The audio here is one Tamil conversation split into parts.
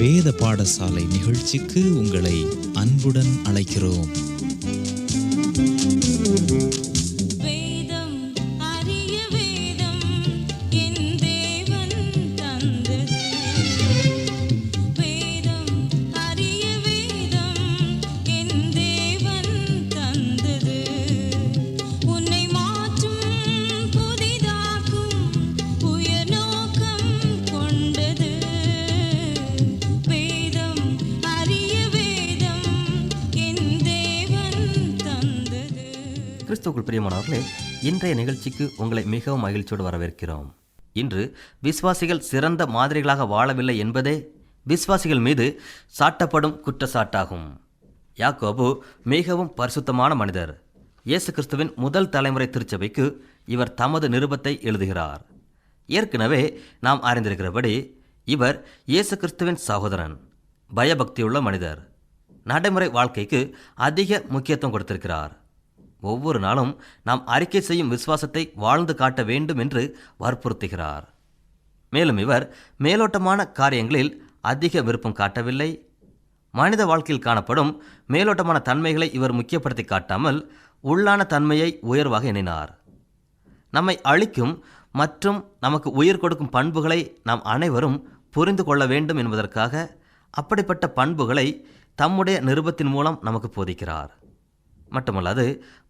வேத பாடசாலை நிகழ்ச்சிக்கு உங்களை அன்புடன் அழைக்கிறோம். கிறிஸ்துவுக்குள் பிரியமானவர்களே, இன்றைய நிகழ்ச்சிக்கு உங்களை மிகவும் மகிழ்ச்சியோடு வரவேற்கிறோம். இன்று விசுவாசிகள் சிறந்த மாதிரிகளாக வாழவில்லை என்பதே விசுவாசிகள் மீது சாட்டப்படும் குற்றச்சாட்டாகும். யாக்கோபு மிகவும் பரிசுத்தமான மனிதர். இயேசு கிறிஸ்துவின் முதல் தலைமுறை திருச்சபைக்கு இவர் தமது நிருபத்தை எழுதுகிறார். ஏற்கனவே நாம் அறிந்திருக்கிறபடி இவர் இயேசு கிறிஸ்துவின் சகோதரன், பயபக்தியுள்ள மனிதர், நடைமுறை வாழ்க்கைக்கு அதிக முக்கியத்துவம் கொடுத்திருக்கிறார். ஒவ்வொரு நாளும் நாம் அறிக்கை செய்யும் விசுவாசத்தை வாழ்ந்து காட்ட வேண்டும் என்று வற்புறுத்துகிறார். மேலும் இவர் மேலோட்டமான காரியங்களில் அதிக விருப்பம் காட்டவில்லை. மனித வாழ்க்கையில் காணப்படும் மேலோட்டமான தன்மைகளை இவர் முக்கியப்படுத்தி காட்டாமல் உள்ளான தன்மையை உயர்வாக எண்ணினார். நம்மை அழிக்கும் மற்றும் நமக்கு உயிர் கொடுக்கும் பண்புகளை நாம் அனைவரும் புரிந்து கொள்ள வேண்டும் என்பதற்காக அப்படிப்பட்ட பண்புகளை தம்முடைய நிருபத்தின் மூலம் நமக்கு போதிக்கிறார். மட்டுமல்லாது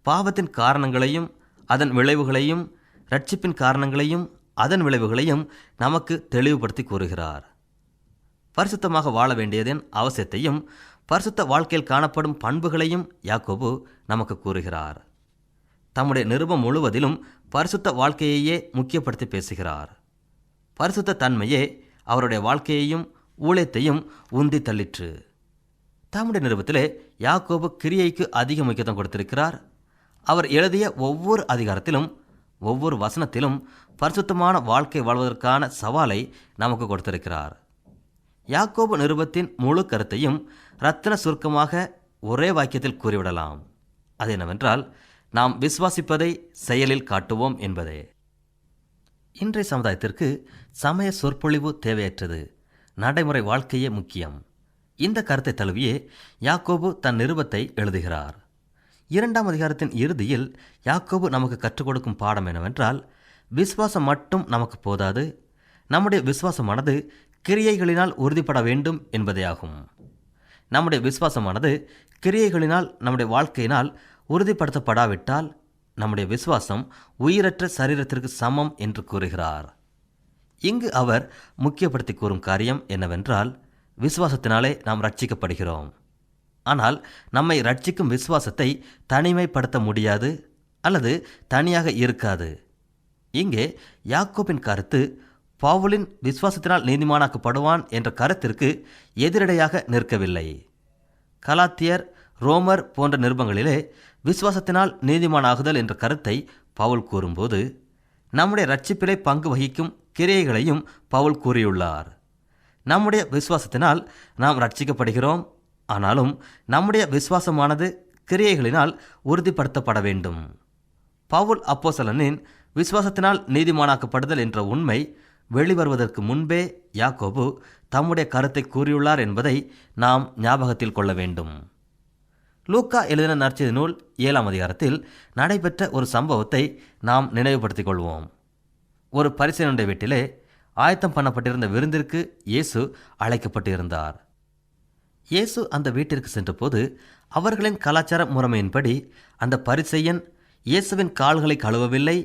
பாவத்தின் காரணங்களையும் அதன் விளைவுகளையும், இரட்சிப்பின் காரணங்களையும் அதன் விளைவுகளையும் நமக்கு தெளிவுபடுத்தி கூறுகிறார். பரிசுத்தமாக வாழ வேண்டியதன் அவசியத்தையும் பரிசுத்த வாழ்க்கையில் காணப்படும் பண்புகளையும் யாக்கோபு நமக்கு கூறுகிறார். தம்முடைய நிருபம் முழுவதிலும் பரிசுத்த வாழ்க்கையையே முக்கியப்படுத்தி பேசுகிறார். பரிசுத்த தன்மையே அவருடைய வாழ்க்கையையும் ஊழியத்தையும் உந்தி தள்ளிற்று. தம்முடைய நிருபத்திலே யாக்கோபு கிரியைக்கு அதிக முக்கியத்துவம் கொடுத்திருக்கிறார். அவர் எழுதிய ஒவ்வொரு அதிகாரத்திலும் ஒவ்வொரு வசனத்திலும் பரிசுத்தமான வாழ்க்கை வாழ்வதற்கான சவாலை நமக்கு கொடுத்திருக்கிறார். யாக்கோபு நிருபத்தின் முழு கருத்தையும் இரத்தின சுருக்கமாக ஒரே வாக்கியத்தில் கூறிவிடலாம். அது என்னவென்றால், நாம் விசுவாசிப்பதை செயலில் காட்டுவோம் என்பதே. இன்றைய சமுதாயத்திற்கு சமய சொற்பொழிவு தேவையற்றது, நடைமுறை வாழ்க்கையே முக்கியம். இந்த கருத்தை தழுவியே யாக்கோபு தன் நிருபத்தை எழுதுகிறார். 2ஆம் அதிகாரத்தின் இறுதியில் யாக்கோபு நமக்கு கற்றுக் கொடுக்கும் பாடம் என்னவென்றால், விசுவாசம் மட்டும் நமக்கு போதாது, நம்முடைய விசுவாசமானது கிரியைகளினால் உறுதிப்பட வேண்டும் என்பதே ஆகும். நம்முடைய விசுவாசமானது கிரியைகளினால், நம்முடைய வாழ்க்கையினால் உறுதிப்படுத்தப்படாவிட்டால் நம்முடைய விசுவாசம் உயிரற்ற சரீரத்திற்கு சமம் என்று கூறுகிறார். இங்கு அவர் முக்கியப்படுத்தி கூறும் காரியம் என்னவென்றால், விசுவாசத்தினாலே நாம் ரட்சிக்கப்படுகிறோம். ஆனால் நம்மை ரட்சிக்கும் விசுவாசத்தை தனிமைப்படுத்த முடியாது அல்லது தனியாக இருக்காது. இங்கே யாக்கோபின் கருத்து பவுலின் விசுவாசத்தினால் நீதிமானாக்கப்படுவான் என்ற கருத்திற்கு எதிரடையாக நிற்கவில்லை. கலாத்தியர், ரோமர் போன்ற நிருபங்களிலே விசுவாசத்தினால் நீதிமானாகுதல் என்ற கருத்தை பவுல் கூறும்போது, நம்முடைய ரட்சிப்பிலே பங்கு வகிக்கும் கிரியைகளையும் பவுல் கூறியுள்ளார். நம்முடைய விசுவாசத்தினால் நாம் ரட்சிக்கப்படுகிறோம். ஆனாலும் நம்முடைய விசுவாசமானது கிரியைகளினால் உறுதிப்படுத்தப்பட வேண்டும். பவுல் அப்போஸ்தலனின் விசுவாசத்தினால் நீதிமானாக்கப்படுதல் என்ற உண்மை வெளிவருவதற்கு முன்பே யாக்கோபு தம்முடைய கருத்தை கூறியுள்ளார் என்பதை நாம் ஞாபகத்தில் கொள்ள வேண்டும். லூக்கா எழுதின நற்செய்தி நூல் 7ஆம் அதிகாரத்தில் நடைபெற்ற ஒரு சம்பவத்தை நாம் நினைவுபடுத்திக் கொள்வோம். ஒரு பரிசேயனுடைய வீட்டிலே ஆயத்தம் பண்ணப்பட்டிருந்த விருந்திற்கு இயேசு அழைக்கப்பட்டிருந்தார். இயேசு அந்த வீட்டிற்கு சென்றபோது அவர்களின் கலாச்சார முறைமையின்படி அந்த பரிசேயன் இயேசுவின் கால்களை கழுவவில்லை,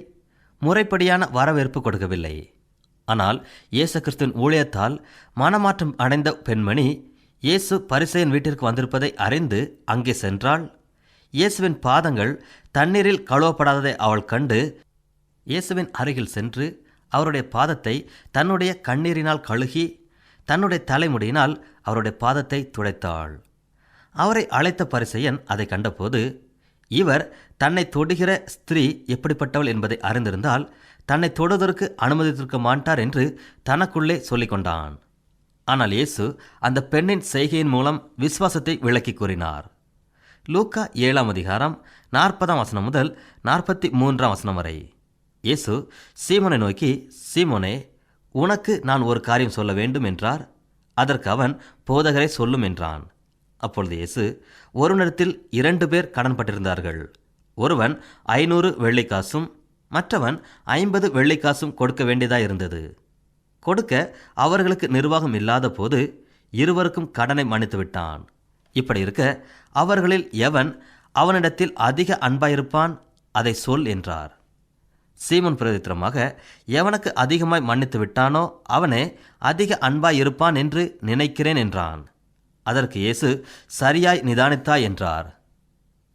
முறைப்படியான வரவேற்பு கொடுக்கவில்லை. ஆனால் இயேசு கிறிஸ்துவின் ஊழியத்தால் மனமாற்றம் அடைந்த பெண்மணி இயேசு பரிசேயன் வீட்டிற்கு வந்திருப்பதை அறிந்து அங்கே சென்றாள். இயேசுவின் பாதங்கள் தண்ணீரில் கழுவப்படாததை அவள் கண்டு இயேசுவின் அருகில் சென்று அவருடைய பாதத்தை தன்னுடைய கண்ணீரினால் கழுகி தன்னுடைய தலைமுடியினால் அவருடைய பாதத்தை துடைத்தாள். அவரை அழைத்த பரிசேயன் அதை கண்டபோது, இவர் தன்னை தொடுகிற ஸ்திரீ எப்படிப்பட்டவள் என்பதை அறிந்திருந்தால் தன்னை தொடுவதற்கு அனுமதித்திருக்க மாட்டார் என்று தனக்குள்ளே சொல்லிக்கொண்டான். ஆனால் இயேசு அந்த பெண்ணின் செய்கையின் மூலம் விசுவாசத்தை விளக்கி கூறினார். லூக்கா 7ஆம் அதிகாரம் 40ஆம் வசனம் முதல் 43ஆம் வசனம் வரை. இயேசு சீமோனை நோக்கி, சீமோனே, உனக்கு நான் ஒரு காரியம் சொல்ல வேண்டும் என்றார். அதற்கு அவன், போதகரை சொல்லும் என்றான். அப்பொழுது இயேசு, ஒருவனிடத்தில் 2 பேர் கடன்பட்டிருந்தார்கள். ஒருவன் 500 வெள்ளிக்காசும் மற்றவன் 50 வெள்ளிக்காசும் கொடுக்க வேண்டியதாயிருந்தது. கொடுக்க அவர்களுக்கு நிர்வாகம் இல்லாத போது இருவருக்கும் கடனை மன்னித்து விட்டான். இப்படி இருக்க அவர்களில் எவன் அவனிடத்தில் அதிக அன்பாயிருப்பான், அதை சொல் என்றார். சீமோன் பிரதித்திரமாக, எவனுக்கு அதிகமாய் மன்னித்து விட்டானோ அவனே அதிக அன்பாயிருப்பான் என்று நினைக்கிறேன் என்றான். அதற்கு இயேசு, சரியாய் நிதானித்தாய் என்றார்.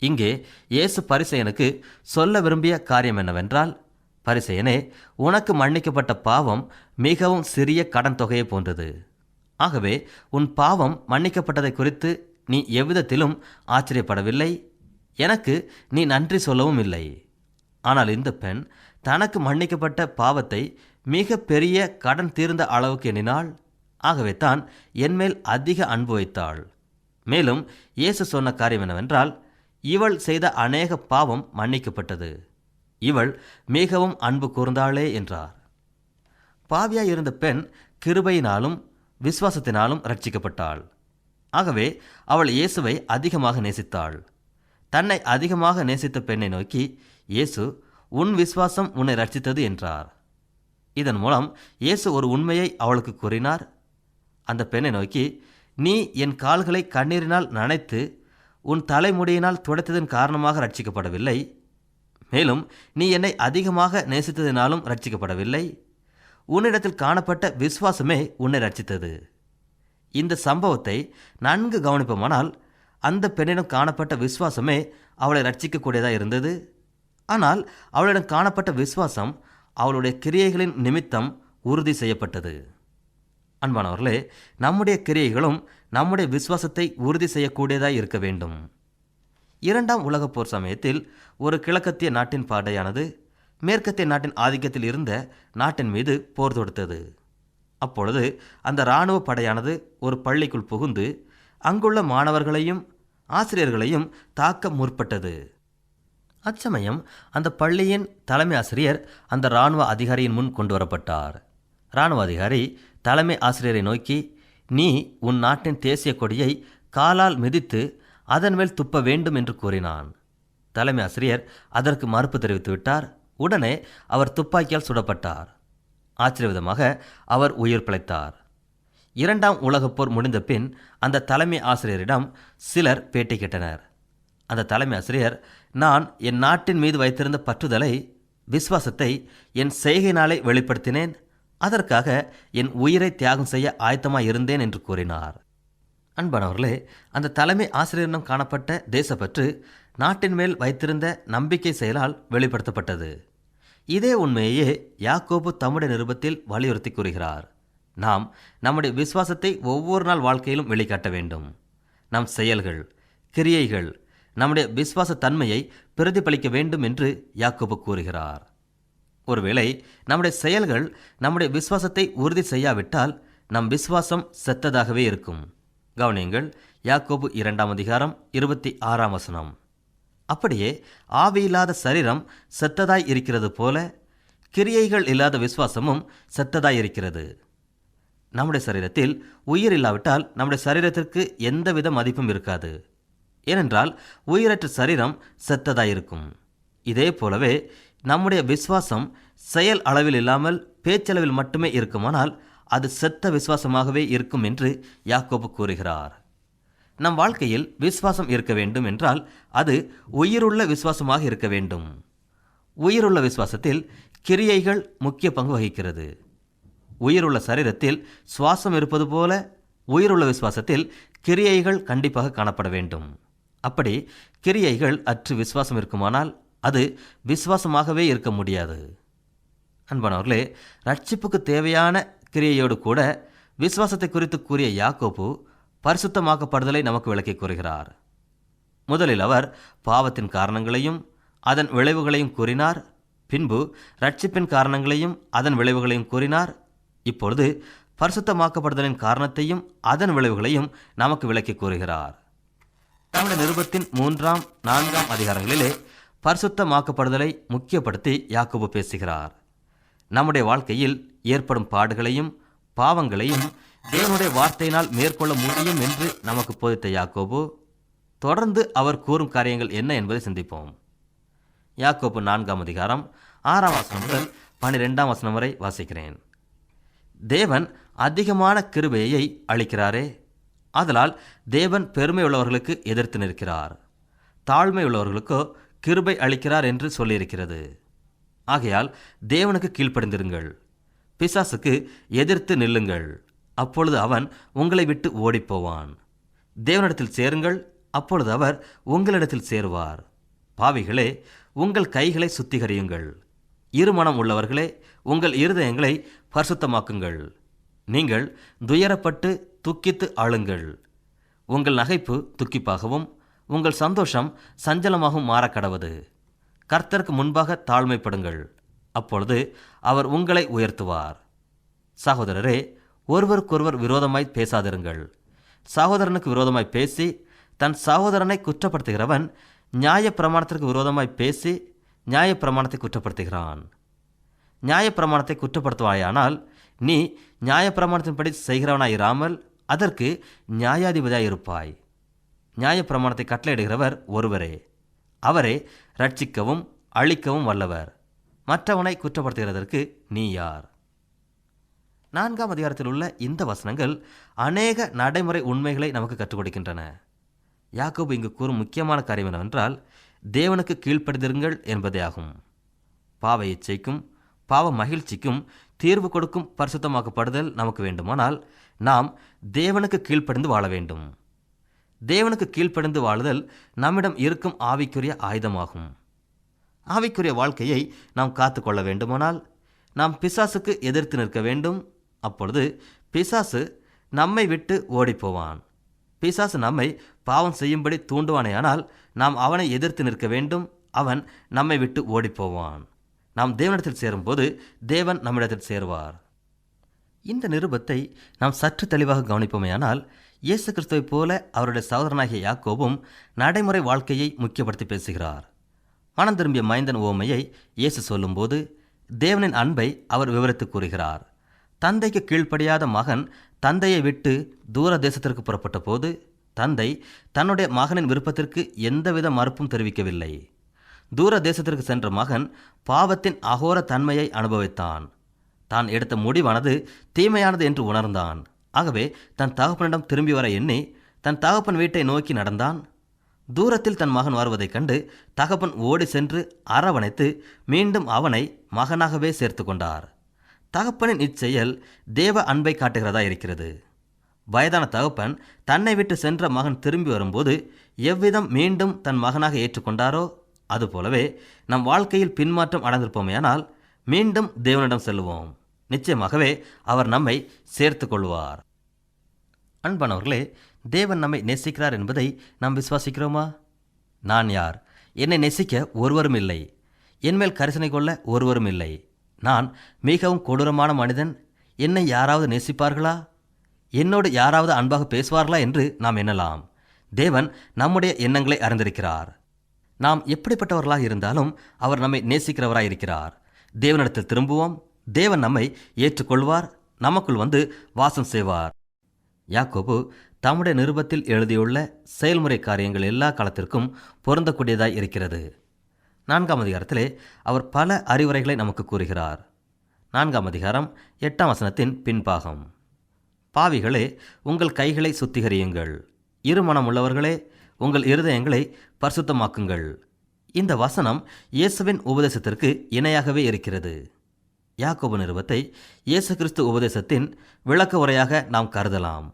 இங்கே இயேசு பரிசேயனுக்கு சொல்ல விரும்பிய காரியம் என்னவென்றால், பரிசேயனே, உனக்கு மன்னிக்கப்பட்ட பாவம் மிகவும் சிறிய கடன் தொகையை போன்றது. ஆகவே உன் பாவம் மன்னிக்கப்பட்டதை குறித்து நீ எவ்விதத்திலும் ஆச்சரியப்படவில்லை, எனக்கு நீ நன்றி சொல்லவும் இல்லை. ஆனால் இந்த பெண் தனக்கு மன்னிக்கப்பட்ட பாவத்தை மிக பெரிய கடன் தீர்ந்த அளவுக்கு எண்ணினாள். ஆகவே தான் என்மேல் அதிக அன்பு வைத்தாள். மேலும் இயேசு சொன்ன காரியம் என்னவென்றால், இவள் செய்த அநேக பாவம் மன்னிக்கப்பட்டது, இவள் மிகவும் அன்பு கூர்ந்தாளே என்றார். பாவியாயிருந்த பெண் கிருபையினாலும் விசுவாசத்தினாலும் ரட்சிக்கப்பட்டாள். ஆகவே அவள் இயேசுவை அதிகமாக நேசித்தாள். தன்னை அதிகமாக நேசித்த பெண்ணை நோக்கி இயேசு, உன் விசுவாசம் உன்னை ரட்சித்தது என்றார். இதன் மூலம் இயேசு ஒரு உண்மையை அவளுக்கு கூறினார். அந்த பெண்ணை நோக்கி, நீ என் கால்களை கண்ணீரினால் நனைத்து உன் தலைமுடியினால் துடைத்ததன் காரணமாக ரட்சிக்கப்படவில்லை, மேலும் நீ என்னை அதிகமாக நேசித்ததினாலும் ரட்சிக்கப்படவில்லை, உன்னிடத்தில் காணப்பட்ட விசுவாசமே உன்னை ரட்சித்தது. இந்த சம்பவத்தை நன்கு கவனிப்போமானால், அந்த பெண்ணிடம் காணப்பட்ட விசுவாசமே அவளை ரட்சிக்கக்கூடியதாக இருந்தது. ஆனால் அவளிடம் காணப்பட்ட விசுவாசம் அவளுடைய கிரியைகளின் நிமித்தம் உறுதி செய்யப்பட்டது. அன்பானவர்களே, நம்முடைய கிரியைகளும் நம்முடைய விசுவாசத்தை உறுதி செய்யக்கூடியதாய் இருக்க வேண்டும். 2ஆம் உலகப் போர் சமயத்தில் ஒரு கிழக்கத்திய நாட்டின் படையானது மேற்கத்திய நாட்டின் ஆதிக்கத்தில் இருந்த நாட்டின் மீது போர் தொடுத்தது. அப்பொழுது அந்த இராணுவ படையானது ஒரு பள்ளிக்குள் புகுந்து அங்குள்ள மாணவர்களையும் ஆசிரியர்களையும் தாக்க முற்பட்டது. அச்சமயம் அந்த பள்ளியின் தலைமை ஆசிரியர் அந்த இராணுவ அதிகாரியின் முன் கொண்டு வரப்பட்டார். இராணுவ அதிகாரி தலைமை ஆசிரியரை நோக்கி, நீ உன் நாட்டின் தேசிய கொடியை காலால் மிதித்து அதன் மேல் துப்ப வேண்டும் என்று கூறினான். தலைமை ஆசிரியர் அதற்கு மறுப்பு தெரிவித்து விட்டார். உடனே அவர் துப்பாக்கியால் சுடப்பட்டார். ஆச்சரியவிதமாக அவர் உயிர் பிழைத்தார். 2ஆம் உலகப் போர் முடிந்த பின் அந்த தலைமை ஆசிரியரிடம் சிலர் பேட்டி கேட்டனர். அந்த தலைமை ஆசிரியர், நான் என் நாட்டின் மீது வைத்திருந்த பற்றுதலை, விசுவாசத்தை என் செய்கையினாலே வெளிப்படுத்தினேன், அதற்காக என் உயிரை தியாகம் செய்ய ஆயத்தமாய் இருந்தேன் என்று கூறினார். அன்பானவர்களே, அந்த தலைமை ஆசிரியரிடம் காணப்பட்ட தேசப்பற்று நாட்டின் மேல் வைத்திருந்த நம்பிக்கை செயலால் வெளிப்படுத்தப்பட்டது. இதே உண்மையே யாக்கோபு தம்முடைய நிருபத்தில் வலியுறுத்தி கூறுகிறார். நாம் நம்முடைய விசுவாசத்தை ஒவ்வொரு நாள் வாழ்க்கையிலும் வெளிக்காட்ட வேண்டும். நம் செயல்கள், கிரியைகள் நம்முடைய விசுவாச தன்மையை பிரதிபலிக்க வேண்டும் என்று யாக்கோபு கூறுகிறார். ஒருவேளை நம்முடைய செயல்கள் நம்முடைய விசுவாசத்தை உறுதி செய்யாவிட்டால் நம் விசுவாசம் செத்ததாகவே இருக்கும். கவனியுங்கள், யாக்கோபு 2ஆம் அதிகாரம் 26ஆம் வசனம். அப்படியே ஆவியில்லாத சரீரம் செத்ததாய் இருக்கிறது போல கிரியைகள் இல்லாத விசுவாசமும் செத்ததாய் இருக்கிறது. நம்முடைய சரீரத்தில் உயிர் இல்லாவிட்டால் நம்முடைய சரீரத்திற்கு எந்தவித மதிப்பும் இருக்காது. ஏனென்றால் உயிரற்ற சரீரம் செத்ததாயிருக்கும். இதே போலவே நம்முடைய விசுவாசம் செயல் அளவில் இல்லாமல் பேச்சளவில் மட்டுமே இருக்குமானால் அது செத்த விசுவாசமாகவே இருக்கும் என்று யாக்கோபு கூறுகிறார். நம் வாழ்க்கையில் விசுவாசம் இருக்க வேண்டும் என்றால் அது உயிருள்ள விசுவாசமாக இருக்க வேண்டும். உயிருள்ள விசுவாசத்தில் கிரியைகள் முக்கிய பங்கு வகிக்கிறது. உயிருள்ள சரீரத்தில் சுவாசம் இருப்பது போல உயிருள்ள விசுவாசத்தில் கிரியைகள் கண்டிப்பாக காணப்பட வேண்டும். அப்படி கிரியைகள் அற்று விசுவாசம் இருக்குமானால் அது விசுவாசமாகவே இருக்க முடியாது. அன்பானவர்களே, ரட்சிப்புக்கு தேவையான கிரியையோடு கூட விசுவாசத்தை குறித்து கூறிய யாக்கோபு பரிசுத்தமாக்கப்படுதலை நமக்கு விளக்கி கூறுகிறார். முதலில் அவர் பாவத்தின் காரணங்களையும் அதன் விளைவுகளையும் கூறினார். பின்பு ரட்சிப்பின் காரணங்களையும் அதன் விளைவுகளையும் கூறினார். இப்பொழுது பரிசுத்தமாக்கப்படுதலின் காரணத்தையும் அதன் விளைவுகளையும் நமக்கு விளக்கி கூறுகிறார். தம்முடைய நிருபத்தின் 3ஆம் 4ஆம் அதிகாரங்களிலே பரிசுத்தமாக்கப்படுதலை முக்கியப்படுத்தி யாக்கோபு பேசுகிறார். நம்முடைய வாழ்க்கையில் ஏற்படும் பாடுகளையும் பாவங்களையும் தேவனுடைய வார்த்தையினால் மேற்கொள்ள முடியும் என்று நமக்கு போதித்த யாக்கோபு தொடர்ந்து அவர் கூறும் காரியங்கள் என்ன என்பதை சிந்திப்போம். யாக்கோபு 4ஆம் அதிகாரம் 6ஆம் வசனம் முதல் 12ஆம் வசனம் வரை வாசிக்கிறேன். தேவன் அதிகமான கிருபையை அளிக்கிறாரே, ஆதலால் தேவன் பெருமை உள்ளவர்களுக்கு எதிர்த்து நிற்கிறார், தாழ்மை உள்ளவர்களுக்கோ கிருபை அளிக்கிறார் என்று சொல்லியிருக்கிறது. ஆகையால் தேவனுக்கு கீழ்ப்படிந்திருங்கள், பிசாசுக்கு எதிர்த்து நில்லுங்கள், அப்பொழுது அவன் உங்களை விட்டு ஓடிப்போவான். தேவனிடத்தில் சேருங்கள், அப்பொழுது அவர் உங்களிடத்தில் சேருவார். பாவிகளே, உங்கள் கைகளை சுத்திகரியுங்கள், இருமனம் உள்ளவர்களே, உங்கள் இருதயங்களை பரிசுத்தமாக்குங்கள். நீங்கள் துயரப்பட்டு துக்கித்து அழுங்கள். உங்கள் நகைப்பு துக்கிப்பாகவும் உங்கள் சந்தோஷம் சஞ்சலமாகவும் மாறக்கடவது. கர்த்தருக்கு முன்பாக தாழ்மைப்படுங்கள், அப்பொழுது அவர் உங்களை உயர்த்துவார். சகோதரரே, ஒருவருக்கொருவர் விரோதமாய் பேசாதிருங்கள். சகோதரனுக்கு விரோதமாய் பேசி தன் சகோதரனை குற்றப்படுத்துகிறவன் நியாயப்பிரமாணத்திற்கு விரோதமாய் பேசி நியாயப்பிரமாணத்தை குற்றப்படுத்துகிறான். நியாயப்பிரமாணத்தை குற்றப்படுத்துவாயானால் நீ நியாயப்பிரமாணத்தின்படி செய்கிறவனாயிராமல் அதற்கு நியாயாதிபதியாயிருப்பாய். நியாயப்பிரமாணத்தை கட்டளையிடுகிறவர் ஒருவரே, அவரே ரட்சிக்கவும் அழிக்கவும் வல்லவர். மற்றவனை குற்றப்படுத்துகிறதற்கு நீ யார்? 4ஆம் அதிகாரத்தில் உள்ள இந்த வசனங்கள் அநேக நடைமுறை உண்மைகளை நமக்கு கற்றுக் கொடுக்கின்றன. யாக்கோபு இங்கு கூறும் முக்கியமான காரியம் என்னவென்றால் தேவனுக்கு கீழ்ப்படிந்திருங்கள் என்பதே ஆகும். பாவ இச்சைக்கும் பாவ மகிழ்ச்சிக்கும் தீர்வு கொடுக்கும் பரிசுத்தமாக்கப்படுதல் நமக்கு வேண்டுமானால் நாம் தேவனுக்கு கீழ்ப்படிந்து வாழ வேண்டும். தேவனுக்கு கீழ்ப்படிந்து வாழுதல் நம்மிடம் இருக்கும் ஆவிக்குரிய ஆயுதமாகும். ஆவிக்குரிய வாழ்க்கையை நாம் காத்து கொள்ள வேண்டுமானால் நாம் பிசாசுக்கு எதிர்த்து நிற்க வேண்டும். அப்பொழுது பிசாசு நம்மை விட்டு ஓடிப்போவான். பிசாசு நம்மை பாவம் செய்யும்படி தூண்டுவானேயானால் நாம் அவனை எதிர்த்து நிற்க வேண்டும். அவன் நம்மை விட்டு ஓடிப்போவான். நாம் தேவனிடத்தில் சேரும்போது தேவன் நம்மிடத்தில் சேருவார். இந்த நிருபத்தை நாம் சற்று தெளிவாக கவனிப்போமேயானால் இயேசு கிறிஸ்துவைப் போல அவருடைய சகோதரனாகிய யாக்கோபும் நடைமுறை வாழ்க்கையை முக்கியப்படுத்தி பேசுகிறார். மனம் திரும்பிய மைந்தன் உவமையை இயேசு சொல்லும்போது தேவனின் அன்பை அவர் விவரித்து கூறுகிறார். தந்தைக்கு கீழ்ப்படியாத மகன் தந்தையை விட்டு தூர தேசத்திற்கு புறப்பட்ட போது தந்தை தன்னுடைய மகனின் விருப்பத்திற்கு எந்தவித மறுப்பும் தெரிவிக்கவில்லை. தூர தேசத்திற்கு சென்ற மகன் பாவத்தின் அகோர தன்மையை அனுபவித்தான். தான் எடுத்த முடிவானது தீமையானது என்று உணர்ந்தான். ஆகவே தன் தகப்பனிடம் திரும்பி வர எண்ணி தன் தகப்பன் வீட்டை நோக்கி நடந்தான். தூரத்தில் தன் மகன் வருவதைக் கண்டு தகப்பன் ஓடி சென்று அரவணைத்து மீண்டும் அவனை மகனாகவே சேர்த்து கொண்டார். தகப்பனின் இச்செயல் தேவ அன்பை காட்டுகிறதா இருக்கிறது. வயதான தகப்பன் தன்னை விட்டு சென்ற மகன் திரும்பி வரும்போது எவ்விதம் மீண்டும் தன் மகனாக ஏற்றுக்கொண்டாரோ அதுபோலவே நம் வாழ்க்கையில் பின்மாற்றம் அடைந்திருப்போமேயானால் மீண்டும் தேவனிடம் செல்லுவோம். நிச்சயமாகவே அவர் நம்மை சேர்த்து கொள்வார். அன்பானவர்களே, தேவன் நம்மை நேசிக்கிறார் என்பதை நாம் விசுவாசிக்கிறோமா? நான் யார்? என்னை நேசிக்க ஒருவரும் இல்லை. என்மேல் கரிசனை கொள்ள ஒருவரும் இல்லை. நான் மிகவும் கொடூரமான மனிதன். என்னை யாராவது நேசிப்பார்களா? என்னோடு யாராவது அன்பாக பேசுவார்களா என்று நாம் எண்ணலாம். தேவன் நம்முடைய எண்ணங்களை அறிந்திருக்கிறார். நாம் எப்படிப்பட்டவர்களாக இருந்தாலும் அவர் நம்மை நேசிக்கிறவராய் இருக்கிறார். தேவனிடத்தில் திரும்புவோம். தேவன் நம்மை ஏற்றுக்கொள்வார், நமக்குள் வந்து வாசம் செய்வார். யாக்கோபு தம்முடைய நிருபத்தில் எழுதியுள்ள செயல்முறை காரியங்கள் எல்லா காலத்திற்கும் பொருந்தக்கூடியதாய் இருக்கிறது. 4ஆம் அதிகாரத்திலே அவர் பல அறிவுரைகளை நமக்கு கூறுகிறார். 4ஆம் அதிகாரம் 8ஆம் வசனத்தின் பின்பாகம். பாவிகளே, உங்கள் கைகளை சுத்திகரியுங்கள், இருமனம் உள்ளவர்களே, உங்கள் இருதயங்களை பரிசுத்தமாக்குங்கள். இந்த வசனம் இயேசுவின் உபதேசத்திற்கு இணையாகவே இருக்கிறது. யாக்கோபு நிருபத்தை இயேசு கிறிஸ்து உபதேசத்தின் விளக்க உரையாக நாம் கருதலாம்.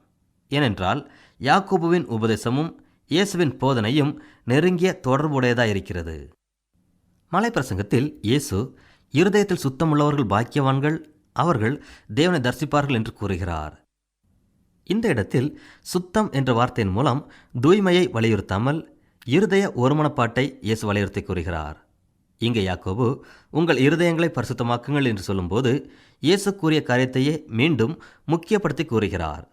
ஏனென்றால் யாக்கோபுவின் உபதேசமும் இயேசுவின் போதனையும் நெருங்கிய தொடர்புடையதாயிருக்கிறது. மலைப்பிரசங்கத்தில் இயேசு இருதயத்தில் சுத்தமுள்ளவர்கள் பாக்கியவான்கள், அவர்கள் தேவனை தரிசிப்பார்கள் என்று கூறுகிறார். இந்த இடத்தில் சுத்தம் என்ற வார்த்தையின் மூலம் தூய்மையை வலியுறுத்தாமல் இருதய ஒருமனப்பாட்டை இயேசு வலியுறுத்தி கூறுகிறார். இங்கே யாக்கோபு உங்கள் இருதயங்களை பரிசுத்தமாக்குங்கள் என்று சொல்லும்போது இயேசு கூறிய காரியத்தையே மீண்டும் முக்கியப்படுத்தி கூறுகிறார்.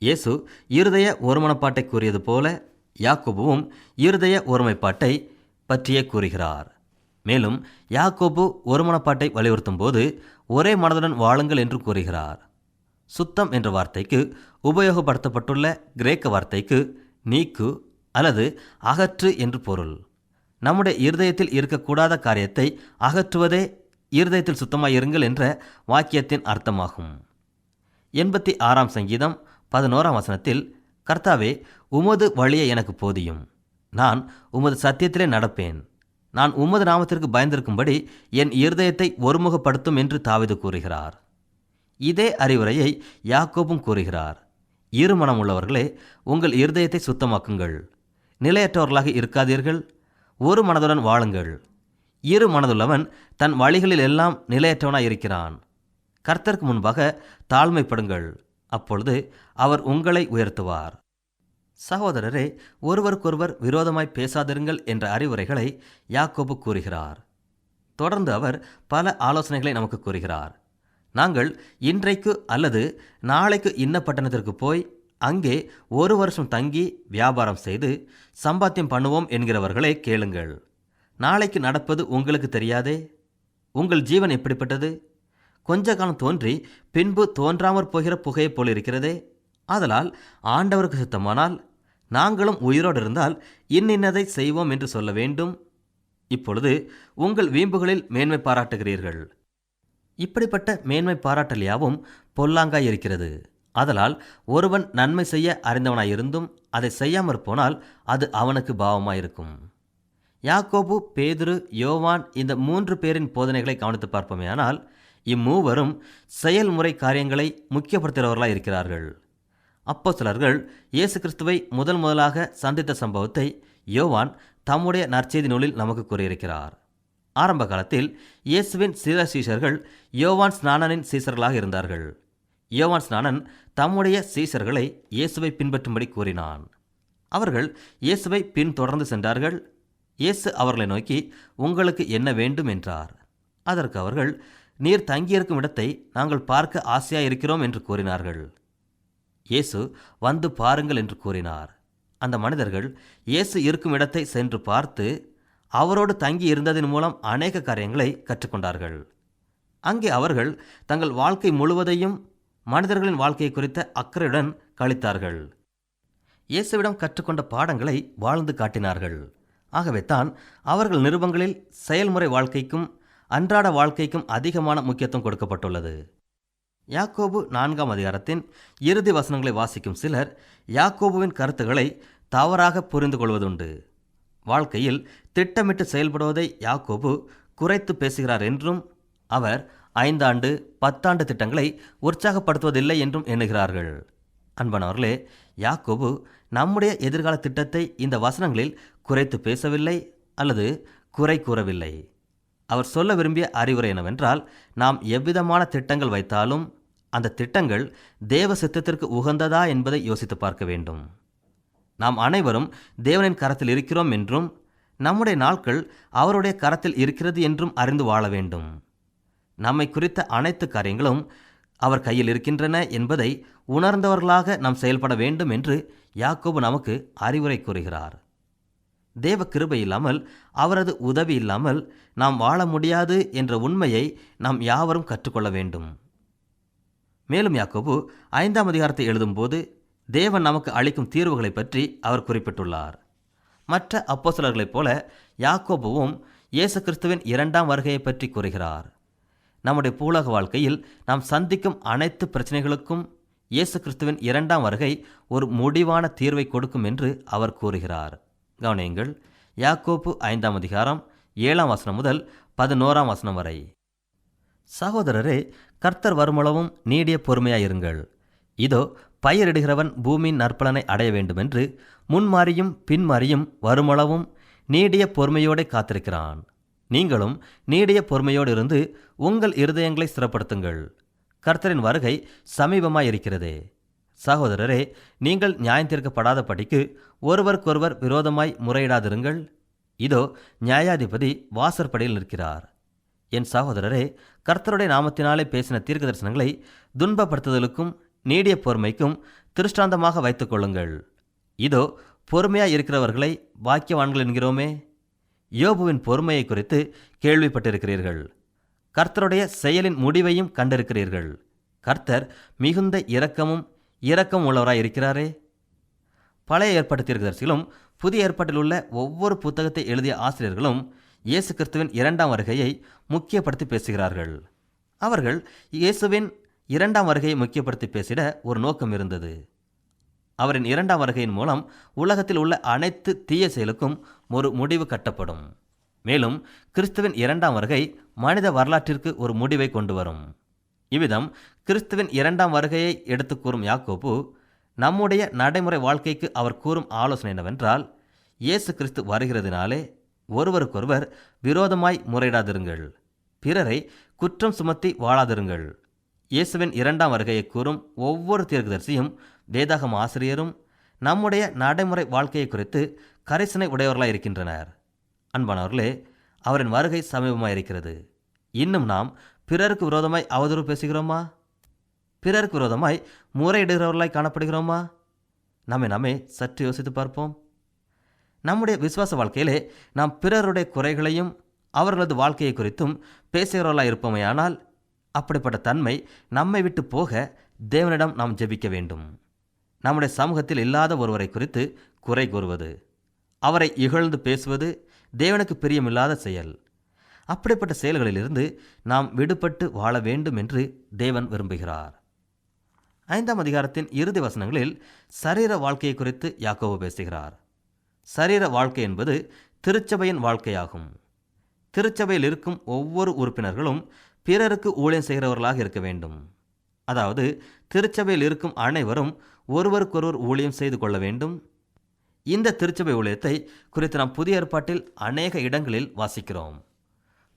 இயேசு இருதய ஒருமனப்பாட்டை கூறியது போல யாக்கோபுவும் இருதய ஒருமைப்பாட்டை பற்றியே கூறுகிறார். மேலும் யாக்கோபு ஒருமனப்பாட்டை வலியுறுத்தும் போது ஒரே மனதுடன் வாழுங்கள் என்று கூறுகிறார். சுத்தம் என்ற வார்த்தைக்கு உபயோகப்படுத்தப்பட்டுள்ள கிரேக்க வார்த்தைக்கு நீக்கு அல்லது அகற்று என்று பொருள். நம்முடைய இருதயத்தில் இருக்கக்கூடாத காரியத்தை அகற்றுவதே இருதயத்தில் சுத்தமாயிருங்கள் என்ற வாக்கியத்தின் அர்த்தமாகும். 86ஆம் சங்கீதம் 11ஆம் வசனத்தில், கர்த்தாவே, உமது வழியை எனக்கு போதியும், நான் உமது சத்தியத்திலே நடப்பேன், நான் உமது நாமத்திற்கு பயந்திருக்கும்படி என் இருதயத்தை ஒருமுகப்படுத்தும் என்று தாவீது கூறுகிறார். இதே அறிவுரையை யாக்கோபும் கூறுகிறார். இருமனம் உள்ளவர்களே, உங்கள் இருதயத்தை சுத்தமாக்குங்கள், நிலையற்றவர்களாக இருக்காதீர்கள், ஒரு மனதுடன் வாழுங்கள். இரு மனதுள்ளவன் தன் வழிகளில் எல்லாம் நிலையற்றவனாய் இருக்கிறான். கர்த்தருக்கு முன்பாக தாழ்மைப்படுங்கள், அப்பொழுது அவர் உங்களை உயர்த்துவார். சகோதரரே, ஒருவருக்கொருவர் விரோதமாய் பேசாதிருங்கள் என்ற அறிவுரைகளை யாக்கோபு கூறுகிறார். தொடர்ந்து அவர் பல ஆலோசனைகளை நமக்கு கூறுகிறார். நாங்கள் இன்றைக்கு அல்லது நாளைக்கு இன்ன பட்டணத்திற்கு போய் அங்கே 1 வருஷம் தங்கி வியாபாரம் செய்து சம்பாத்தியம் பண்ணுவோம் என்கிறவர்களே கேளுங்கள். நாளைக்கு நடப்பது உங்களுக்கு தெரியாதே? உங்கள் ஜீவன் எப்படிப்பட்டது? கொஞ்ச காலம் தோன்றி பின்பு தோன்றாமற் போகிற புகையைப் போல் இருக்கிறதே. ஆதலால் ஆண்டவருக்கு சித்தமானால் நாங்களும் உயிரோடு இருந்தால் இன்னின்னதை செய்வோம் என்று சொல்ல வேண்டும். இப்பொழுது உங்கள் வீம்புகளில் மேன்மை பாராட்டுகிறீர்கள். இப்படிப்பட்ட மேன்மை பாராட்டல் யாவும் பொல்லாங்காய் இருக்கிறது. ஆதலால் ஒருவன் நன்மை செய்ய அறிந்தவனாயிருந்தும் அதை செய்யாமற் போனால் அது அவனுக்கு பாவமாயிருக்கும். யாக்கோபு, பேதுரு, யோவான் இந்த 3 பேரின் போதனைகளை கவனித்து பார்ப்போமேயானால் இம்மூவரும் செயல்முறை காரியங்களை முக்கியப்படுத்துகிறவர்களாக இருக்கிறார்கள். அப்போஸ்தலர்கள் இயேசு கிறிஸ்துவை முதலாக சந்தித்த சம்பவத்தை யோவான் தம்முடைய நற்செய்தி நூலில் நமக்கு கூறியிருக்கிறார். ஆரம்ப காலத்தில் இயேசுவின் சில சீஷர்கள் யோவான் ஸ்நானனின் சீசர்களாக இருந்தார்கள். யோவான் ஸ்நானன் தம்முடைய சீஷர்களை இயேசுவை பின்பற்றும்படி கூறினான். அவர்கள் இயேசுவை பின்தொடர்ந்து சென்றார்கள். இயேசு அவர்களை நோக்கி, உங்களுக்கு என்ன வேண்டும் என்றார். அதற்கு அவர்கள், நீர் தங்கியிருக்கும் இடத்தை நாங்கள் பார்க்க ஆசையாயிருக்கிறோம் என்று கூறினார்கள். இயேசு, வந்து பாருங்கள் என்று கூறினார். அந்த மனிதர்கள் இயேசு இருக்கும் இடத்தை சென்று பார்த்து அவரோடு தங்கி இருந்ததன் மூலம் அநேக காரியங்களை கற்றுக்கொண்டார்கள். அங்கே அவர்கள் தங்கள் வாழ்க்கை முழுவதையும் மனிதர்களின் வாழ்க்கையை குறித்த அக்கறையுடன் கழித்தார்கள். இயேசுவிடம் கற்றுக்கொண்ட பாடங்களை வாழ்ந்து காட்டினார்கள். ஆகவே தான் அவர்கள் நிருபங்களில் செயல்முறை வாழ்க்கைக்கும் அன்றாட வாழ்க்கைக்கும் அதிகமான முக்கியத்துவம் கொடுக்கப்பட்டுள்ளது. யாக்கோபு 4ஆம் அதிகாரத்தின் இறுதி வசனங்களை வாசிக்கும் சிலர் யாக்கோபுவின் கருத்துக்களை தவறாக புரிந்து கொள்வதுண்டு. வாழ்க்கையில் திட்டமிட்டு செயல்படுவதை யாக்கோபு குறைத்து பேசுகிறார் என்றும் அவர் 5 ஆண்டு 10 ஆண்டு திட்டங்களை உற்சாகப்படுத்துவதில்லை என்றும் எண்ணுகிறார்கள். அன்பானவர்களே, யாக்கோபு நம்முடைய எதிர்கால திட்டத்தை இந்த வசனங்களில் குறைத்து பேசவில்லை அல்லது குறை கூறவில்லை. அவர் சொல்ல விரும்பிய அறிவுரை என்னவென்றால், நாம் எவ்விதமான திட்டங்கள் வைத்தாலும் அந்த திட்டங்கள் தேவ சித்தத்திற்கு உகந்ததா என்பதை யோசித்து பார்க்க வேண்டும். நாம் அனைவரும் தேவனின் கரத்தில் இருக்கிறோம் என்றும் நம்முடைய நாட்கள் அவருடைய கரத்தில் இருக்கிறது என்றும் அறிந்து வாழ வேண்டும். நம்மை குறித்த அனைத்து காரியங்களும் அவர் கையில் இருக்கின்றன என்பதை உணர்ந்தவர்களாக நாம் செயல்பட வேண்டும் என்று யாக்கோபு நமக்கு அறிவுரை கூறுகிறார். தேவ கிருபை இல்லாமல், அவரது உதவி இல்லாமல் நாம் வாழ முடியாது என்ற உண்மையை நாம் யாவரும் கற்றுக்கொள்ள வேண்டும். மேலும் யாக்கோபு 5ஆம் அதிகாரத்தை எழுதும்போது தேவன் நமக்கு அளிக்கும் தீர்வுகளை பற்றி அவர் குறிப்பிட்டுள்ளார். மற்ற அப்போஸ்தலர்களைப் போல யாக்கோபுவும் இயேசு கிறிஸ்துவின் 2ஆம் வருகையை பற்றி கூறுகிறார். நம்முடைய பூலக வாழ்க்கையில் நாம் சந்திக்கும் அனைத்து பிரச்சனைகளுக்கும் இயேசு கிறிஸ்துவின் 2ஆம் வருகை ஒரு முடிவான தீர்வை கொடுக்கும் என்று அவர் கூறுகிறார். கவனியுங்கள், யாக்கோபு 5ஆம் அதிகாரம் 7ஆம் வசனம் முதல் 11ஆம் வசனம் வரை. சகோதரரே, கர்த்தர் வருமளவும் நீடிய பொறுமையாயிருங்கள். இதோ, பயிரிடுகிறவன் பூமியின் நற்பலனை அடைய வேண்டுமென்று முன்மாறியும் பின்மாறியும் வருமளவும் நீடிய பொறுமையோடு காத்திருக்கிறான். நீங்களும் நீடிய பொறுமையோடு இருந்து உங்கள் இருதயங்களை ஸ்திரப்படுத்துங்கள். கர்த்தரின் வருகை சமீபமாயிருக்கிறதே. சகோதரரே, நீங்கள் நியாயந்தீர்க்கப்படாத படிக்கு ஒருவருக்கொருவர் விரோதமாய் முறையிடாதிருங்கள். இதோ, நியாயாதிபதி வாசற்படியில் நிற்கிறார். என் சகோதரரே, கர்த்தருடைய நாமத்தினாலே பேசின தீர்க்க தரிசனங்களை துன்பப்படுத்துதலுக்கும் நீடிய பொறுமைக்கும் திருஷ்டாந்தமாக வைத்துக் கொள்ளுங்கள். இதோ, பொறுமையாய் இருக்கிறவர்களை பாக்கியவான்கள் என்கிறோமே. யோபுவின் பொறுமையை குறித்து கேள்விப்பட்டிருக்கிறீர்கள். கர்த்தருடைய செயலின் முடிவையும் கண்டிருக்கிறீர்கள். கர்த்தர் மிகுந்த இரக்கம் உள்ளவராய் இருக்கிறாரே. பழைய ஏற்பாட்டு தீர்க்கதரிசிகளும் புதிய ஏற்பாட்டில் உள்ள ஒவ்வொரு புத்தகத்தை எழுதிய ஆசிரியர்களும் இயேசு கிறிஸ்துவின் இரண்டாம் வருகையை முக்கியப்படுத்தி பேசுகிறார்கள். அவர்கள் இயேசுவின் இரண்டாம் வருகையை முக்கியப்படுத்தி பேசிட ஒரு நோக்கம் இருந்தது. அவரின் இரண்டாம் வருகையின் மூலம் உலகத்தில் உள்ள அனைத்து தீய செயலுக்கும் ஒரு முடிவு கட்டப்படும். மேலும் கிறிஸ்துவின் இரண்டாம் வருகை மனித வரலாற்றிற்கு ஒரு முடிவை கொண்டு வரும். இவ்விதம் கிறிஸ்துவின் இரண்டாம் வருகையை எடுத்து கூறும் யாக்கோபு நம்முடைய நடைமுறை வாழ்க்கைக்கு அவர் கூறும் ஆலோசனை என்னவென்றால், இயேசு கிறிஸ்து வருகிறதுனாலே ஒருவருக்கொருவர் விரோதமாய் முறையிடாதிருங்கள், பிறரை குற்றம் சுமத்தி வாழாதிருங்கள். இயேசுவின் இரண்டாம் வருகையை கூறும் ஒவ்வொரு தீர்க்கதரிசியும் வேதாகம ஆசிரியரும் நம்முடைய நடைமுறை வாழ்க்கையை குறித்து கரிசனை உடையவர்களாக இருக்கின்றனர். அன்பானவர்களே, அவரின் வருகை சமீபமாக இருக்கிறது. இன்னும் நாம் பிறருக்கு விரோதமாய் அவதூறு பேசுகிறோமா? பிறருக்கு விரோதமாய் முறையிடுகிறவர்களாய் காணப்படுகிறோமா? நம்மை சற்று யோசித்து பார்ப்போம். நம்முடைய விசுவாச வாழ்க்கையிலே நாம் பிறருடைய குறைகளையும் அவர்களது வாழ்க்கையை குறித்தும் பேசுகிறவர்களாக இருப்போமேயானால், அப்படிப்பட்ட தன்மை நம்மை விட்டு போக தேவனிடம் நாம் ஜெபிக்க வேண்டும். நம்முடைய சமூகத்தில் இல்லாத ஒருவரை குறித்து குறை கூறுவது, அவரை இகழ்ந்து பேசுவது தேவனுக்கு பிரியமில்லாத செயல். அப்படிப்பட்ட செயல்களிலிருந்து நாம் விடுபட்டு வாழ வேண்டும் என்று தேவன் விரும்புகிறார். 5ஆம் அதிகாரத்தின் இறுதி வசனங்களில் சரீர வாழ்க்கையை குறித்து யாக்கோபு பேசுகிறார். சரீர வாழ்க்கை என்பது திருச்சபையின் வாழ்க்கையாகும். திருச்சபையில் இருக்கும் ஒவ்வொரு உறுப்பினர்களும் பிறருக்கு ஊழியம் செய்கிறவர்களாக இருக்க வேண்டும். அதாவது திருச்சபையில் இருக்கும் அனைவரும் ஒருவருக்கொருவர் ஊழியம் செய்து கொள்ள வேண்டும். இந்த திருச்சபை ஊழியத்தை குறித்து நாம் புதிய ஏற்பாட்டில் அநேக இடங்களில் வாசிக்கிறோம்.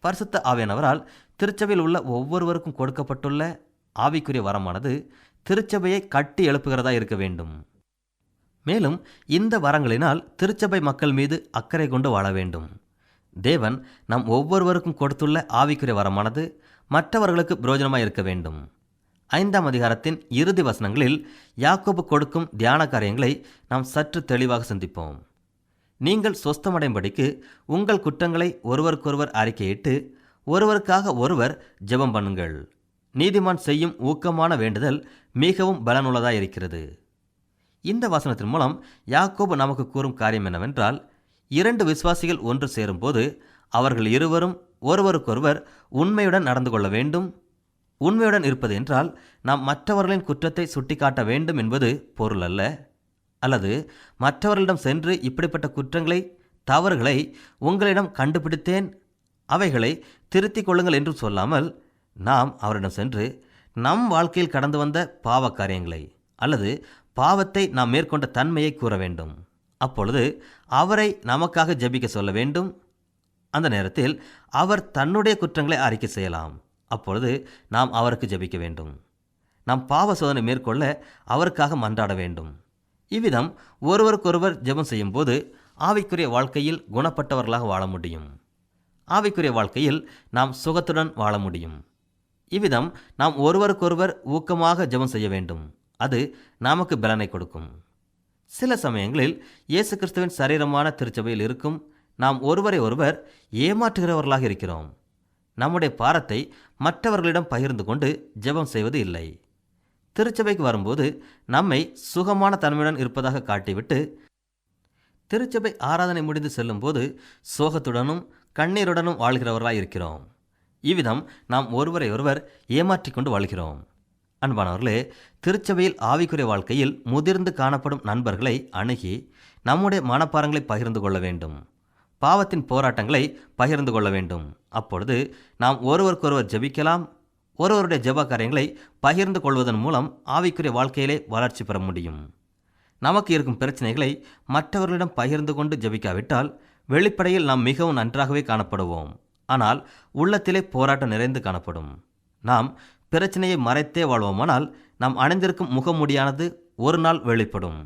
பரிசுத்த ஆவியானவரால் திருச்சபையில் உள்ள ஒவ்வொருவருக்கும் கொடுக்கப்பட்டுள்ள ஆவிக்குரிய வரமானது திருச்சபையை கட்டி எழுப்புகிறதா இருக்க வேண்டும். மேலும் இந்த வரங்களினால் திருச்சபை மக்கள் மீது அக்கறை கொண்டு வாழ வேண்டும். தேவன் நம் ஒவ்வொருவருக்கும் கொடுத்துள்ள ஆவிக்குரிய வரமானது மற்றவர்களுக்கு பிரயோஜனமாக இருக்க வேண்டும். 5ஆம் அதிகாரத்தின் இறுதி வசனங்களில் யாக்கோபு கொடுக்கும் தியான காரியங்களை நாம் சற்று தெளிவாக சிந்திப்போம். நீங்கள் சொஸ்தமடையும்படிக்கு உங்கள் குற்றங்களை ஒருவருக்கொருவர் அறிக்கையிட்டு ஒருவருக்காக ஒருவர் ஜெபம் பண்ணுங்கள். நீதிமான் செய்யும் ஊக்கமான வேண்டுதல் மிகவும் பலனுள்ளதாக இருக்கிறது. இந்த வசனத்தின் மூலம் யாக்கோபு நமக்கு கூறும் காரியம் என்னவென்றால், 2 விசுவாசிகள் ஒன்று சேரும்போது அவர்கள் இருவரும் ஒருவருக்கொருவர் உண்மையுடன் நடந்து கொள்ள வேண்டும். உண்மையுடன் இருப்பது என்றால் நாம் மற்றவர்களின் குற்றத்தை சுட்டிக்காட்ட வேண்டும் என்பது பொருள் அல்ல. அல்லது மற்றவர்களிடம் சென்று இப்படிப்பட்ட குற்றங்களை தவறுகளை உங்களிடம் கண்டுபிடித்தேன், அவைகளை திருத்திக் கொள்ளுங்கள் என்று சொல்லாமல், நாம் அவரிடம் சென்று நம் வாழ்க்கையில் கடந்து வந்த பாவ காரியங்களை அல்லது பாவத்தை நாம் மேற்கொண்ட தன்மையை கூற வேண்டும். அப்பொழுது அவரை நமக்காக ஜெபிக்க சொல்ல வேண்டும். அந்த நேரத்தில் அவர் தன்னுடைய குற்றங்களை அறிக்கை செய்யலாம். அப்பொழுது நாம் அவருக்கு ஜெபிக்க வேண்டும். நாம் பாவ சோதனை மேற்கொள்ள அவருக்காக மன்றாட வேண்டும். இவ்விதம் ஒருவருக்கொருவர் ஜெபம் செய்யும் போது ஆவிக்குரிய வாழ்க்கையில் குணப்பட்டவர்களாக வாழ முடியும். ஆவிக்குரிய வாழ்க்கையில் நாம் சுகத்துடன் வாழ முடியும். இவ்விதம் நாம் ஒருவருக்கொருவர் ஊக்கமாக ஜெபம் செய்ய வேண்டும். அது நமக்கு பலனை கொடுக்கும். சில சமயங்களில் இயேசு கிறிஸ்துவின் சரீரமான திருச்சபையில் இருக்கும் நாம் ஒருவரை ஒருவர் ஏமாற்றுகிறவர்களாக இருக்கிறோம். நம்முடைய பாரத்தை மற்றவர்களிடம் பகிர்ந்து கொண்டு ஜெபம் செய்வது இல்லை. திருச்சபைக்கு வரும்போது நம்மை சுகமான தன்மையுடன் இருப்பதாக காட்டிவிட்டு திருச்சபை ஆராதனை முடிந்து செல்லும் போது சோகத்துடனும் கண்ணீருடனும் வாழ்கிறவர்களாக இருக்கிறோம். இவ்விதம் நாம் ஒருவரை ஒருவர் ஏமாற்றி கொண்டு வாழ்கிறோம். அன்பானவர்களே, திருச்சபையில் ஆவிக்குரிய வாழ்க்கையில் முதிர்ந்து காணப்படும் நண்பர்களை அணுகி நம்முடைய மனப்பாரங்களை பகிர்ந்து கொள்ள வேண்டும். பாவத்தின் போராட்டங்களை பகிர்ந்து கொள்ள வேண்டும். அப்பொழுது நாம் ஒருவருக்கொருவர் ஜெபிக்கலாம். ஒருவருடைய ஜெப காரியங்களை பகிர்ந்து கொள்வதன் மூலம் ஆவிக்குரிய வாழ்க்கையிலே வளர்ச்சி பெற முடியும். நமக்கு இருக்கும் பிரச்சனைகளை மற்றவர்களிடம் பகிர்ந்து கொண்டு ஜெபிக்காவிட்டால் வெளிப்படையில் நாம் மிகவும் நன்றாகவே காணப்படுவோம். ஆனால் உள்ளத்திலே போராட்டம் நிறைந்து காணப்படும். நாம் பிரச்சனையை மறைத்தே வாழ்வோமானால் நாம் அணிந்திருக்கும் முகமூடியானது ஒரு நாள் வெளிப்படும்.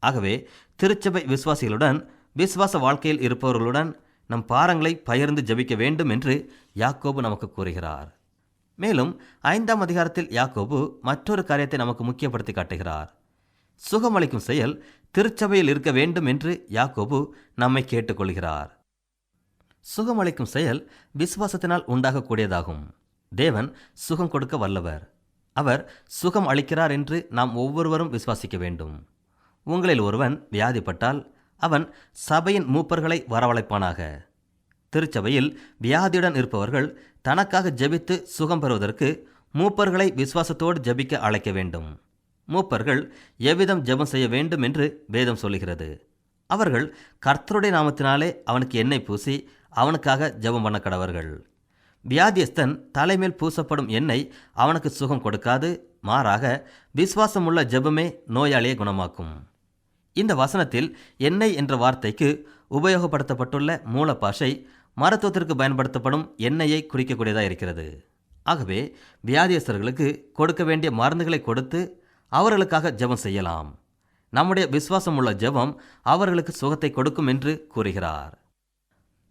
ஆகவே திருச்சபை விசுவாசிகளுடன், விசுவாச வாழ்க்கையில் இருப்பவர்களுடன் நம் பாரங்களை பகிர்ந்து ஜெபிக்க வேண்டும் என்று யாக்கோபு நமக்கு கூறுகிறார். மேலும் 5ஆம் அதிகாரத்தில் யாக்கோபு மற்றொரு காரியத்தை நமக்கு முக்கியப்படுத்தி காட்டுகிறார். சுகமளிக்கும் செயல் திருச்சபையில் இருக்க வேண்டும் என்று யாக்கோபு நம்மை கேட்டுக்கொள்கிறார். சுகமளிக்கும் செயல் விசுவாசத்தினால் உண்டாகக்கூடியதாகும். தேவன் சுகம் கொடுக்க வல்லவர். அவர் சுகம் அளிக்கிறார் என்று நாம் ஒவ்வொருவரும் விசுவாசிக்க வேண்டும். உங்களில் ஒருவன் வியாதிப்பட்டால் அவன் சபையின் மூப்பர்களை வரவழைப்பானாக. திருச்சபையில் வியாதியுடன் இருப்பவர்கள் தனக்காக ஜெபித்து சுகம் பெறுவதற்கு மூப்பர்களை விசுவாசத்தோடு ஜெபிக்க அழைக்க வேண்டும். மூப்பர்கள் எவ்விதம் ஜெபம் செய்ய வேண்டும் என்று வேதம் சொல்லுகிறது. அவர்கள் கர்த்தருடைய நாமத்தினாலே அவனுக்கு எண்ணெய் பூசி அவனுக்காக ஜெபம் பண்ண கடவர்கள். வியாதியஸ்தன் தலைமேல் பூசப்படும் எண்ணெய் அவனுக்கு சுகம் கொடுக்காது, மாறாக விசுவாசமுள்ள ஜெபமே நோயாளியை குணமாக்கும். இந்த வசனத்தில் எண்ணெய் என்ற வார்த்தைக்கு உபயோகப்படுத்தப்பட்டுள்ள மூல பாஷை மருத்துவத்திற்கு பயன்படுத்தப்படும் எண்ணெயை குறிக்கக்கூடியதாக இருக்கிறது. ஆகவே வியாதியஸ்தர்களுக்கு கொடுக்க வேண்டிய மருந்துகளை கொடுத்து அவர்களுக்காக ஜெபம் செய்யலாம். நம்முடைய விசுவாசம் உள்ள ஜெபம் அவர்களுக்கு சுகத்தை கொடுக்கும் என்று கூறுகிறார்.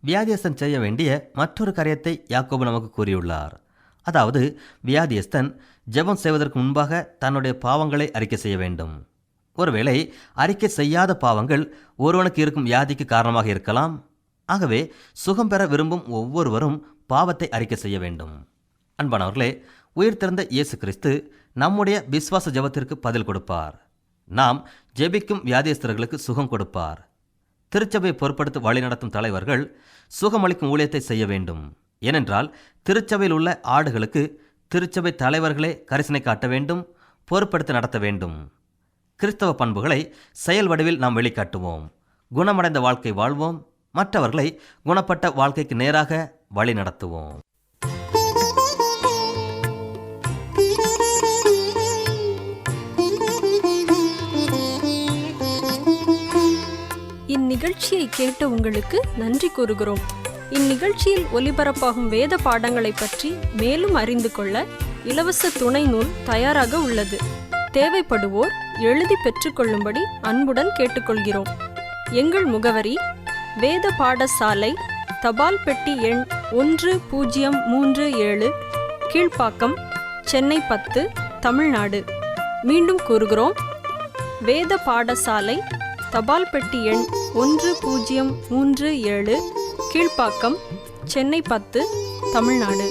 வியாதியஸ்தன் செய்ய வேண்டிய மற்றொரு காரியத்தை யாக்கோபு நமக்கு கூறியுள்ளார். அதாவது வியாதியஸ்தன் ஜெபம் செய்வதற்கு முன்பாக தன்னுடைய பாவங்களை அறிக்கை செய்ய வேண்டும். ஒருவேளை அறிக்கை செய்யாத பாவங்கள் ஒருவனுக்கு இருக்கும் வியாதிக்கு காரணமாக இருக்கலாம். ஆகவே சுகம் பெற விரும்பும் ஒவ்வொருவரும் பாவத்தை அறிக்கை செய்ய வேண்டும். அன்பானவர்களே, உயிர்த்தெழுந்த இயேசு கிறிஸ்து நம்முடைய விசுவாச ஜெபத்திற்கு பதில் கொடுப்பார். நாம் ஜெபிக்கும் வியாதியஸ்தர்களுக்கு சுகம் கொடுப்பார். திருச்சபையை பொறுப்படுத்தி வழிநடத்தும் தலைவர்கள் சுகமளிக்கும் ஊழியத்தை செய்ய வேண்டும். ஏனென்றால் திருச்சபையில் உள்ள ஆடுகளுக்கு திருச்சபை தலைவர்களே கரிசனை காட்ட வேண்டும், பொறுப்படுத்தி நடத்த வேண்டும். கிறிஸ்தவ பண்புகளை செயல் வடிவில் நாம் வெளிக்காட்டுவோம். குணமடைந்த வாழ்க்கை வாழ்வோம். மற்றவர்களை குணப்பட்ட வாழ்க்கைக்கு நேராக வழி நடத்துவோம். இந்நிகழ்ச்சியை கேட்ட உங்களுக்கு நன்றி கூறுகிறோம். இந்நிகழ்ச்சியில் ஒலிபரப்பாகும் வேத பாடங்களை பற்றி மேலும் அறிந்து கொள்ள இலவச துணை நூல் தயாராக உள்ளது. தேவைப்படுவோர் எழுதி பெற்றுக்கொள்ளும்படி அன்புடன் கேட்டுக்கொள்கிறோம். எங்கள் முகவரி: வேத பாடசாலை, தபால் பெட்டி எண் 1037, கீழ்ப்பாக்கம், சென்னை 10, தமிழ்நாடு. மீண்டும் கூறுகிறோம், வேத பாடசாலை, தபால் பெட்டி எண் 1037, கீழ்ப்பாக்கம், சென்னை 10, தமிழ்நாடு.